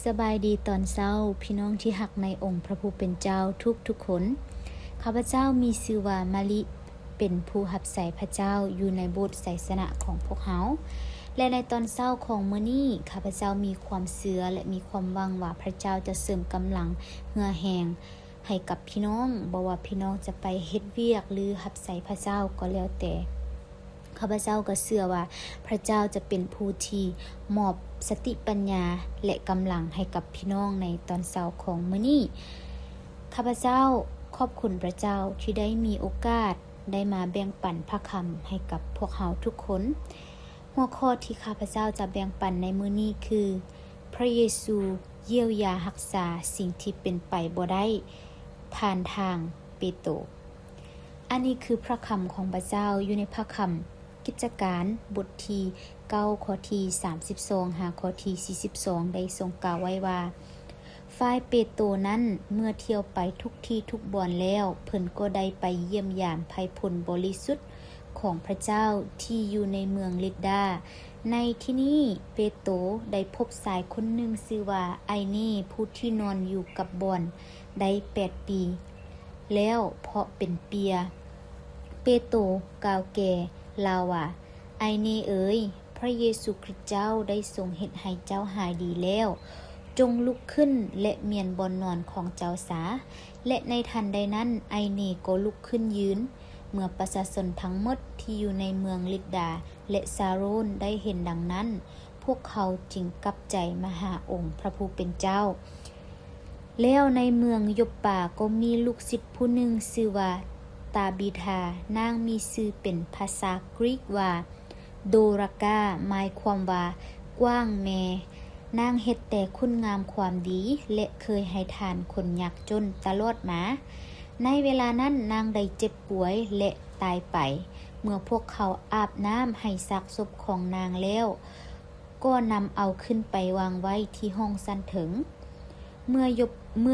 สบายดีตอนเช้าพี่น้องที่หักในองค์พระผู้เป็นเจ้าทุกคนข้าพเจ้ามีชื่อว่ามะลิเป็นผู้รับใส่พระเจ้าอยู่ในโบสถ์ไสสนะของพวกเราและในตอนเช้าของมื้อนี้ข้าพเจ้ามีความเชื่อและมีความหวังว่าพระเจ้าจะเสริมกำลังเหือแหงให้กับพี่น้องบ่ว่าพี่น้องจะไปเฮ็ดเวียกหรือรับใส่พระเจ้าก็แล้วแต่ข้าพเจ้าก็เชื่อว่าพระเจ้าจะเป็นผู้ที่มอบสติปัญญาและกำลังให้กับพี่น้องในตอนเช้าของมื้อนี้ข้าพเจ้าขอบคุณพระเจ้าที่ได้มีโอกาสได้มาแบ่งปันพระคำให้กับพวกเราทุกคนหัวข้อที่ข้าพเจ้าจะแบ่งปันในมื้อนี้คือพระเยซูเยียวยารักษาสิ่งที่เป็นไปบ่ได้ผ่านทางเปโตรอันนี้คือพระคำของพระเจ้าอยู่ในพระคำกิจการบทที่9ข้อที่32หาข้อที่42ได้ทรงกล่าวไว้ว่าฝ่ายเปโตรนั้นเมื่อเที่ยวไปทุกที่ทุกบ่อนแล้วเพิ่นก็ได้ไปเยี่ยมยามภัยพลบริสุทธิ์ของพระเจ้าที่อยู่ในเมืองลิดดาในที่นี้เปโตรได้พบชายคนหนึ่งชื่อว่าไอเน่ผู้ที่นอนอยู่กับบ่อนได้8 ปีแล้วเพราะเป็นเปียเปโตรกล่าวแก่ลาวว่าไอเน่เอ๋ยพระเยซูคริสต์เจ้าได้ทรงเฮ็ดให้เจ้าหายดีแล้วจงลุกขึ้นและเมียนบนนอนของเจ้าสาและในทันใดนั้นไอเน่ก็ลุกขึ้นยืนเมื่อประชาชนทั้งหมดที่อยู่ในเมืองลิดดาและซาโรนได้เห็นดังนั้นพวกเขาจึงกลับใจมาหาองค์พระผู้เป็นเจ้าแล้วในเมืองยปปาก็มีลูกศิษย์ผู้หนึ่งชื่อว่าตาบิธานางมีชื่อเป็นภาษากรีกว่าโดรากาหมายความว่ากว้างแม่นางเฮ็ดแต่คุณงามความดีและเคยให้ทานคนยากจนตลอดมาในเวลานั้นนางได้เจ็บป่วยและตายไปเมื่อพวกเขาอาบน้ำให้ซักศพของนางแล้วก็นำเอาขึ้นไปวางไว้ที่ห้องสั้นถึงเมือ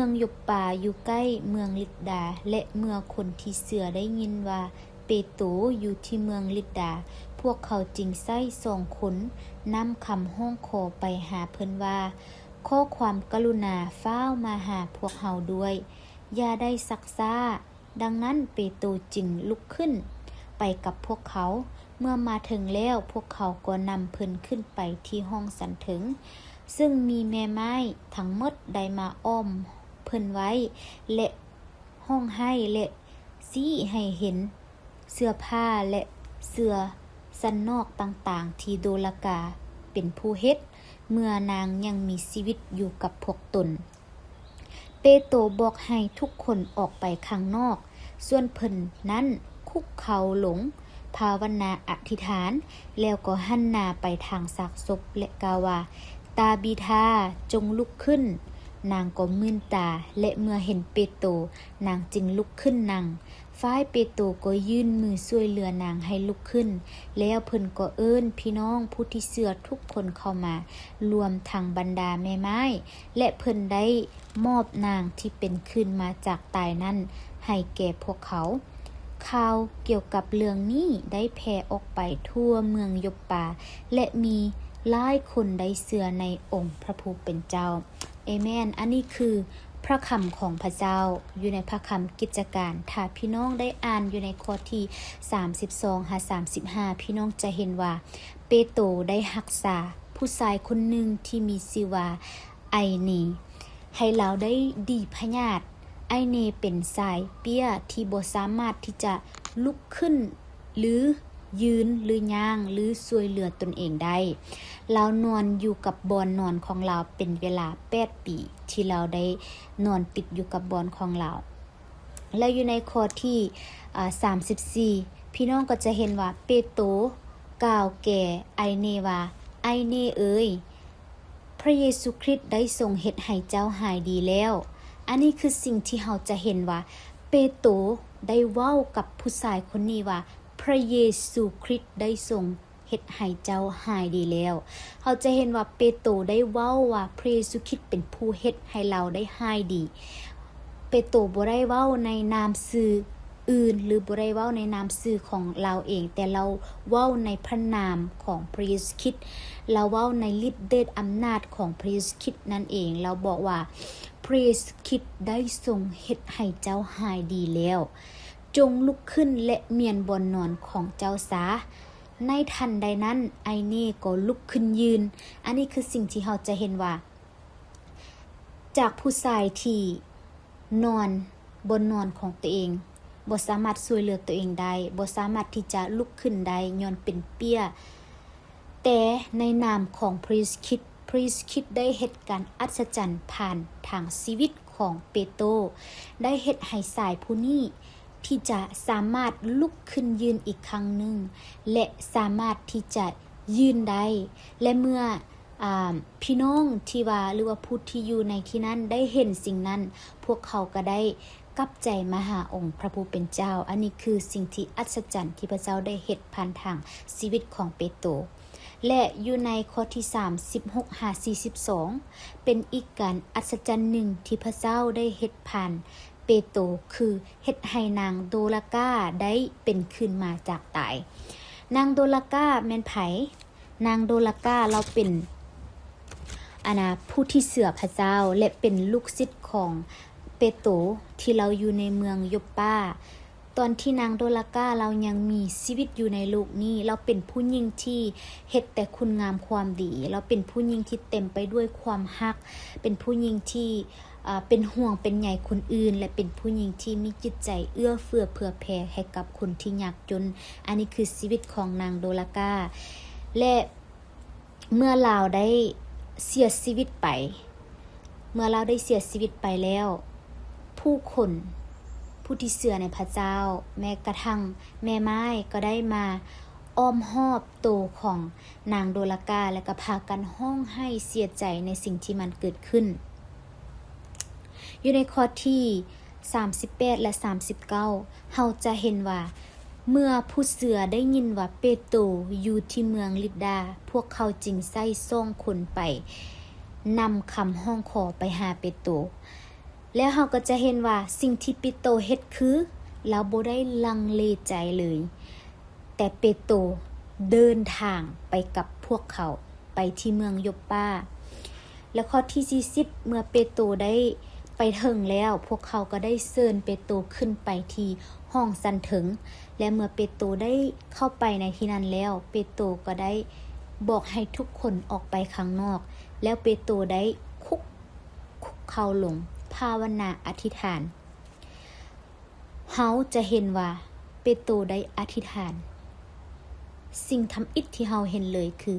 งยปปาอยู่ใกล้เมืองลิดดาและเมื่อคนที่เสือได้ยินว่าเปโตรอยู่ที่เมืองลิดดาพวกเขาจึงใส่2 คนนำคำห้องขอไปหาเพิ่นว่าขอความกรุณาฟ้าวมาหาพวกเฮาด้วยอย่าได้ซักซ่าดังนั้นเปโตรจึงลุกขึ้นไปกับพวกเขาเมื่อมาถึงแล้วพวกเขาก็นำเพิ่นขึ้นไปที่ห้องสันถึงซึ่งมีแม่ไม้ทั้งหมดได้มาอ้อมเพิ่นไว้และห้องให้และซี้ให้เห็นเสื้อผ้าและเสื้อสันนอกต่างๆที่โดลกาเป็นผู้เฮ็ดเมื่อนางยังมีชีวิตอยู่กับพวกตนเปโตรบอกให้ทุกคนออกไปข้างนอกส่วนเพิ่นนั้นคุกเข่าลงภาวนาอธิษฐานแล้วก็หันหน้าไปทางซากศพและกล่าวว่าตาบิธาจงลุกขึ้นนางก็มื่นตาและเมื่อเห็นเปโตรนางจึงลุกขึ้นนั่งฝ่ายเปโตรก็ยื่นมือช่วยเหลือนางให้ลุกขึ้นแล้วเพิ่นก็เอิ้นพี่น้องผู้ที่เชื่อทุกคนเข้ามารวมทั้งบรรดาแม่ไม้และเพิ่นได้มอบนางที่เป็นขึ้นมาจากตายนั้นให้แก่พวกเขาข่าวเกี่ยวกับเรื่องนี้ได้แพร่ออกไปทั่วเมืองยปปาและมีหลายคนได้เชื่อในองค์พระผู้เป็นเจ้าเอเมนอันนี้คือพระคำของพระเจ้าอยู่ในพระคำกิจการถ้าพี่น้องได้อ่านอยู่ในข้อที่32หา35พี่น้องจะเห็นว่าเปโตรได้รักษาผู้ชายคนหนึ่งที่มีชื่อว่าไอเนให้เราได้ดีพยาธิไอเนเป็นสายเปี้ยที่บ่สามารถที่จะลุกขึ้นหรือยืนหรือย่างหรือช่วยเหลือตนเองได้เรานอนอยู่กับบอนนอนของเราเป็นเวลา8 ปีที่เราได้นอนติดอยู่กับบอนของเราและอยู่ในข้อที่34พี่น้องก็จะเห็นว่าเปโตรกล่าวแก่ไอเนว่าไอเนเอ๋ยพระเยซูคริสต์ได้ทรงเฮ็ดให้เจ้าหายดีแล้วอันนี้คือสิ่งที่เราจะเห็นว่าเปโตรได้เว้ากับผู้ชายคนนี้ว่าพระเยซูคริสต์ได้ทรงเฮ็ดให้เจ้าหายดีแล้วเราจะเห็นว่าเปโตรได้เว้าว่าพระเยซูคริสต์เป็นผู้เฮ็ดให้เราได้หายดีเปโตรบ่ได้เว้าในนามชื่อ อื่นหรือบ่ได้เว้าในนามชื่อของเราเองแต่เราเว้าในพระนามของพระเยซูคริสต์เราเว้าในฤทธิ์เดชอำนาจของพระเยซูคริสต์นั่นเองเราบอกว่าพระเยซูคริสต์ได้ทรงเฮ็ดให้เจ้าหายดีแล้วจงลุกขึ้นและเมียนบนนอนของเจ้าซาในทันใดนั้นไอเน่ก็ลุกขึ้นยืนอันนี้คือสิ่งที่เราจะเห็นว่าจากผู้ชายที่นอนบนนอนของตัวเองบ่สามารถช่วยเหลือตัวเองได้บ่สามารถที่จะลุกขึ้นได้ย้อนเป็นเปี้ยแต่ในนามของพระเยซูคริสต์พระเยซูคริสต์ได้เฮ็ดการอัศจรรย์ผ่านทางชีวิตของเปโตรได้เฮ็ดให้ชายผู้นี้ที่จะสามารถลุกขึ้นยืนอีกครั้งหนึ่งและสามารถที่จะยืนได้และเมื่อพี่น้องที่ว่าหรือว่าผู้ที่อยู่ในที่นั้นได้เห็นสิ่งนั้นพวกเขาก็ได้กลับใจมาหาองค์พระผู้เป็นเจ้าอันนี้คือสิ่งที่อัศจรรย์ที่พระเจ้าได้เฮ็ดผ่านทางชีวิตของเปโตรและอยู่ในข้อที่36-42เป็นอีกการอัศจรรย์หนึ่งที่พระเจ้าได้เฮ็ดผ่านเปโตรคือเฮ็ดให้นางโดลากาได้เป็นขึ้นมาจากตายนางโดลากาแม่นไผนางโดลากาเราเป็นผู้ที่เชื่อพระเจ้าและเป็นลูกศิษย์ของเปโตรที่เราอยู่ในเมืองยอปปาตอนที่นางโดลากาเรายังมีชีวิตอยู่ในโลกนี้เราเป็นผู้หญิงที่เฮ็ดแต่คุณงามความดีเราเป็นผู้หญิงที่เต็มไปด้วยความรักเป็นผู้หญิงที่เป็นห่วงเป็นใยคนอื่นและเป็นผู้หญิงที่มีจิตใจเอื้อเฟื้อเผื่อแผ่ให้กับคนที่ยากจนอันนี้คือชีวิตของนางโดลากาและเมื่อเราได้เสียชีวิตไปแล้วผู้คนผู้ที่เชื่อในพระเจ้าแม้กระทั่งแม่ไม้ก็ได้มาอ้อมหอบโตของนางโดลากาและก็พากันห้องให้เสียใจในสิ่งที่มันเกิดขึ้นอยู่ในข้อที่38และ39เฮาจะเห็นว่าเมื่อผู้เชื่อได้ยินว่าเปโตรอยู่ที่เมืองลิดดาพวกเขาจึงใส่ซ่องคนไปนำคำห้องขอไปหาเปโตรแล้วเฮาก็จะเห็นว่าสิ่งที่เปโตรเฮ็ดคือเราบ่ได้ลังเลใจเลยแต่เปโตรเดินทางไปกับพวกเขาไปที่เมืองยอปปาและข้อที่40เมื่อเปโตรได้ไปถึงแล้วพวกเขาก็ได้เชิญเปโตรขึ้นไปที่ห้องสันถึงและเมื่อเปโตรได้เข้าไปในที่นั้นแล้วเปโตรก็ได้บอกให้ทุกคนออกไปข้างนอกแล้วเปโตรได้คุกเข่าลงภาวนาอธิษฐานเฮาจะเห็นว่าเปโตรได้อธิษฐานสิ่งทำอิฐที่เฮาเห็นเลยคือ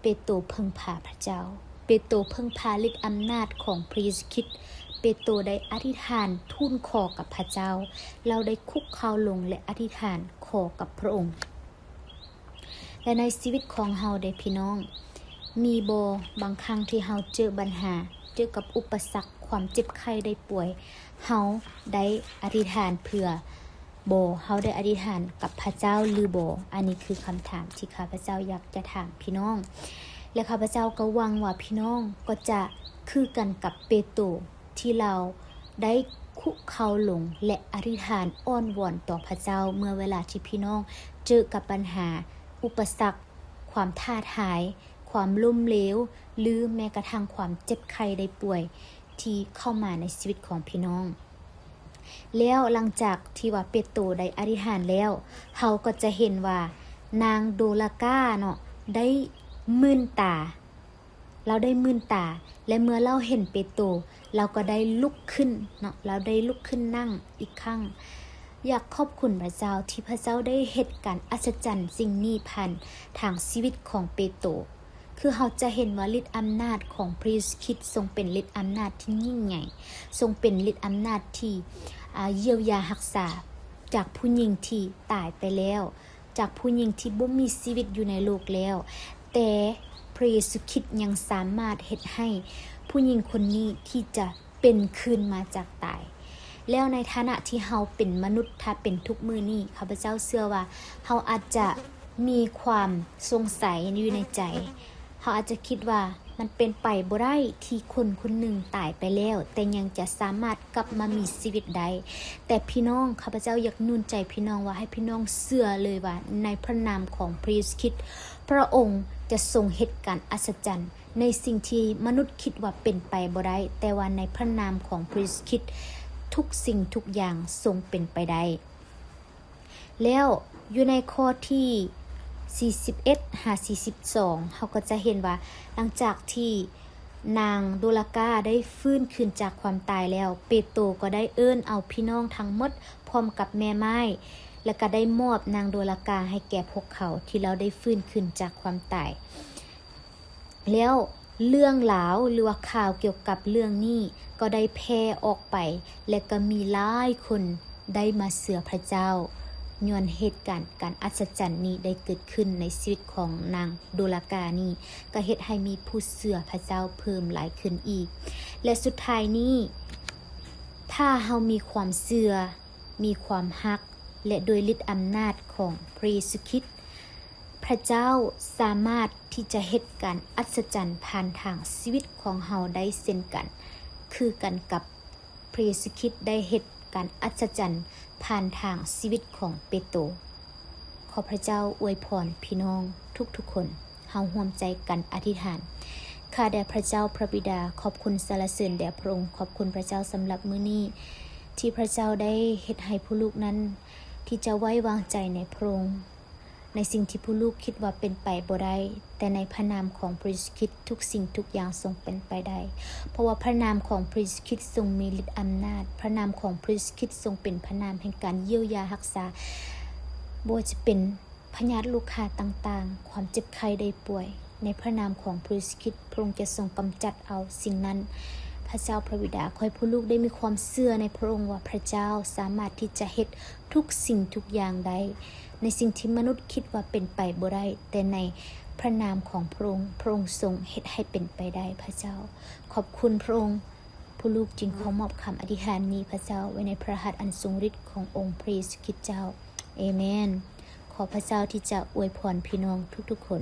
เปโตรพึ่งพาพระเจ้าเปโตรพึ่งพาฤทธิ์อำนาจของพระเยซูคริสต์เปโตรได้อธิษฐานทูลขอกับพระเจ้าเราได้คุกเข่าลงและอธิษฐานขอกับพระองค์และในชีวิตของเฮาได้พี่น้องมีบ่บางครั้งที่เฮาเจอปัญหาเจอกับอุปสรรคความเจ็บไข้ได้ป่วยเฮาได้อธิษฐานเพื่อบ่เฮาได้อธิษฐานกับพระเจ้าหรือบ่อันนี้คือคำถามที่ข้าพเจ้าอยากจะถามพี่น้องและข้าพเจ้าก็หวังว่าพี่น้องก็จะคือกันกับเปโตรที่เราได้คุกเข่าลงและอธิษฐานอ้อนวอนต่อพระเจ้าเมื่อเวลาที่พี่น้องเจอกับปัญหาอุปสรรคความท้าทายความล้มเหลวหรือแม้กระทั่งความเจ็บไข้ได้ป่วยที่เข้ามาในชีวิตของพี่น้องแล้วหลังจากที่ว่าเปโตรได้อธิษฐานแล้วเฮาก็จะเห็นว่านางโดลากาเนาะได้มื่นตาเราได้มื่นตาและเมื่อเราเห็นเปโตรเราก็ได้ลุกขึ้นเนาะเราได้ลุกขึ้นนั่งอีกครั้งอยากขอบคุณพระเจ้าที่พระเจ้าได้เฮ็ดการอัศจรรย์สิ่งนี้ผ่านทางชีวิตของเปโตรคือเราจะเห็นว่าฤทธิ์อำนาจของพระเยซูคริสต์ทรงเป็นฤทธิ์อำนาจที่ยิ่งใหญ่ทรงเป็นฤทธิ์อำนาจที่เยียวยารักษาจากผู้หญิงที่ตายไปแล้วจากผู้หญิงที่บ่มีชีวิตอยู่ในโลกแล้วแต่พระเยซูคริสต์ยังสามารถเฮ็ดให้ผู้หญิงคนนี้ที่จะเป็นคืนมาจากตายแล้วในฐานะที่เฮาเป็นมนุษย์ถ้าเป็นทุกมื้อนี้ข้าพเจ้าเชื่อว่าเฮาอาจจะมีความสงสัยอยู่ในใจเฮาอาจจะคิดว่า มันเป็นไปบ่ได้ที่คนคนหนึ่งตายไปแล้วแต่ยังจะสามารถกลับมามีชีวิตได้แต่พี่น้องข้าพเจ้าอยากหนุนใจพี่น้องว่าให้พี่น้องเชื่อเลยว่าในพระนามของพระเยซูคริสต์พระองค์จะทรงเหตุการณ์อัศจรรย์ในสิ่งที่มนุษย์คิดว่าเป็นไปบ่ได้แต่ว่าในพระนามของพระเยซูคริสต์ทุกสิ่งทุกอย่างทรงเป็นไปได้แล้วอยู่ในข้อที่41หา42เขาก็จะเห็นว่าหลังจากที่นางโดลากาได้ฟื้นขึ้นจากความตายแล้วเปโตรก็ได้เอิ้นเอาพี่น้องทั้งหมดพร้อมกับแม่ไม้แล้วก็ได้มอบนางโดลากาให้แก่พวกเขาที่เราได้ฟื้นขึ้นจากความตายแล้วเรื่องราวหรือว่าข่าวเกี่ยวกับเรื่องนี้ก็ได้แพร่ออกไปและก็มีหลายคนได้มาเชื่อพระเจ้าย้อนเหตุการณ์การอัศจรรย์นี้ได้เกิดขึ้นในชีวิตของนางโดลากานี้ก็เฮ็ดให้มีผู้เชื่อพระเจ้าเพิ่มหลายขึ้นอีกและสุดท้ายนี้ถ้าเฮามีความเชื่อมีความฮักและโดยฤทธิ์อำนาจของพระเยซูคริสต์พระเจ้าสามารถที่จะเฮ็ดการอัศจรรย์ผ่านทางชีวิตของเฮาได้เช่นกันคือกันกับพระเยซูคริสต์ได้เฮ็ดการอัศจรรย์ผ่านทางชีวิตของเปโตรขอพระเจ้าอวยพรพี่น้องทุกๆคนเฮาร่วมใจกันอธิษฐานข้าแด่พระเจ้าพระบิดาขอบคุณสรรเสริญแด่พระองค์ขอบคุณพระเจ้าสำหรับมื้อนี้ที่พระเจ้าได้เฮ็ดให้ผู้ลูกนั้นที่จะไว้วางใจในพระองค์ในสิ่งที่ผู้ลูกคิดว่าเป็นไปบ่ได้แต่ในพระนามของพระเยซูคริสต์ทุกสิ่งทุกอย่างทรงเป็นไปได้เพราะว่าพระนามของพระเยซูคริสต์ทรงมีฤทธิ์อำนาจพระนามของพระเยซูคริสต์ทรงเป็นพระนามแห่งการเยียวยารักษาบ่ว่าจะเป็นพยาธิลูกค้าต่างๆความเจ็บไข้ได้ป่วยในพระนามของพระเยซูคริสต์พระองค์จะทรงกำจัดเอาสิ่งนั้นพระเจ้าพระบิดาขอให้ผู้ลูกได้มีความเชื่อในพระองค์ว่าพระเจ้าสามารถที่จะเฮ็ดทุกสิ่งทุกอย่างได้ในสิ่งที่มนุษย์คิดว่าเป็นไปบ่ได้แต่ในพระนามของพระองค์พระองค์ทรงเฮ็ดให้เป็นไปได้พระเจ้าขอบคุณพระองค์ผู้ลูกจึงขอมอบคำอธิษฐานนี้พระเจ้าไว้ในพระหัตถ์อันทรงฤทธิ์ขององค์พระเยซูคริสต์เจ้าเอเมนขอพระเจ้าที่จะอวยพรพี่น้องทุกๆคน